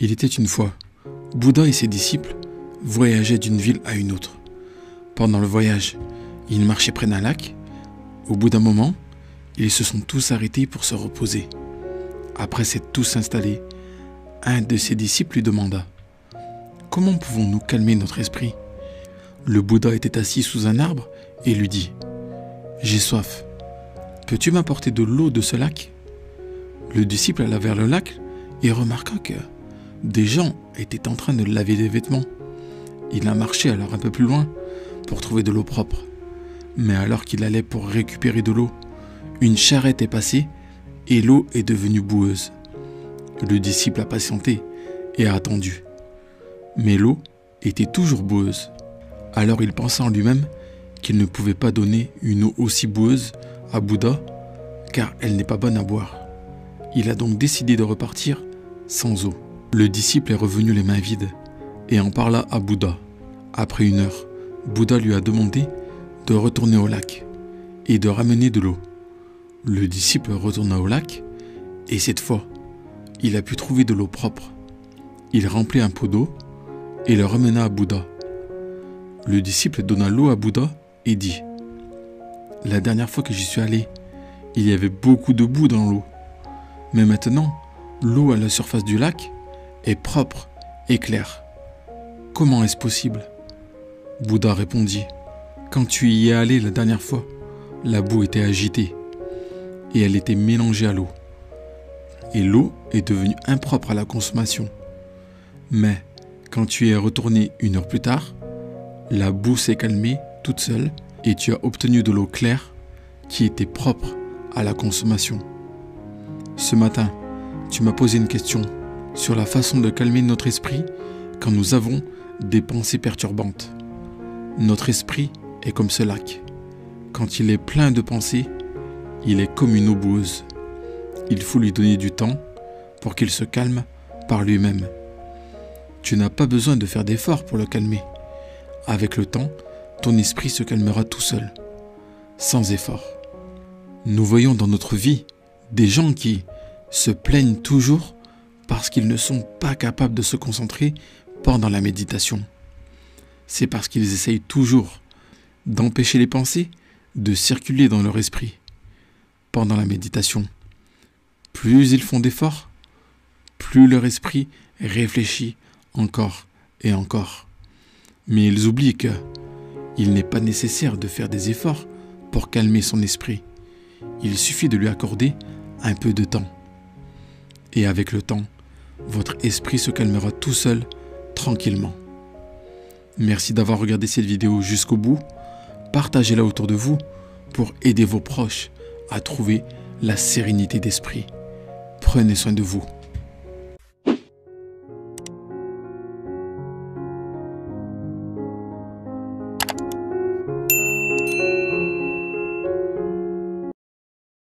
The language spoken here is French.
Il était une fois, Bouddha et ses disciples voyageaient d'une ville à une autre. Pendant le voyage, ils marchaient près d'un lac. Au bout d'un moment, ils se sont tous arrêtés pour se reposer. Après s'être tous installés, un de ses disciples lui demanda « Comment pouvons-nous calmer notre esprit ?» Le Bouddha était assis sous un arbre et lui dit « J'ai soif. Peux-tu m'apporter de l'eau de ce lac ?» Le disciple alla vers le lac et remarqua que des gens étaient en train de laver des vêtements. Il a marché alors un peu plus loin pour trouver de l'eau propre. Mais alors qu'il allait pour récupérer de l'eau, une charrette est passée et l'eau est devenue boueuse. Le disciple a patienté et a attendu. Mais l'eau était toujours boueuse. Alors il pensa en lui-même qu'il ne pouvait pas donner une eau aussi boueuse à Bouddha car elle n'est pas bonne à boire. Il a donc décidé de repartir sans eau. Le disciple est revenu les mains vides et en parla à Bouddha. Après 1 heure, Bouddha lui a demandé de retourner au lac et de ramener de l'eau. Le disciple retourna au lac et cette fois, il a pu trouver de l'eau propre. Il remplit un pot d'eau et le ramena à Bouddha. Le disciple donna l'eau à Bouddha et dit « La dernière fois que j'y suis allé, il y avait beaucoup de boue dans l'eau. Mais maintenant, l'eau à la surface du lac est propre et claire. Comment est-ce possible ?» Bouddha répondit « Quand tu y es allé la dernière fois, la boue était agitée et elle était mélangée à l'eau. Et l'eau est devenue impropre à la consommation. Mais quand tu y es retourné 1 heure plus tard, la boue s'est calmée toute seule et tu as obtenu de l'eau claire qui était propre à la consommation. Ce matin, tu m'as posé une question sur la façon de calmer notre esprit quand nous avons des pensées perturbantes. Notre esprit est comme ce lac. Quand il est plein de pensées, il est comme une eau boueuse. Il faut lui donner du temps pour qu'il se calme par lui-même. Tu n'as pas besoin de faire d'efforts pour le calmer. Avec le temps, ton esprit se calmera tout seul, sans effort. Nous voyons dans notre vie des gens qui se plaignent toujours parce qu'ils ne sont pas capables de se concentrer pendant la méditation. C'est parce qu'ils essayent toujours d'empêcher les pensées de circuler dans leur esprit. Pendant la méditation, plus ils font d'efforts, plus leur esprit réfléchit encore et encore. Mais ils oublient qu'il n'est pas nécessaire de faire des efforts pour calmer son esprit. Il suffit de lui accorder un peu de temps. Et avec le temps, votre esprit se calmera tout seul, tranquillement. Merci d'avoir regardé cette vidéo jusqu'au bout. Partagez-la autour de vous pour aider vos proches à trouver la sérénité d'esprit. Prenez soin de vous.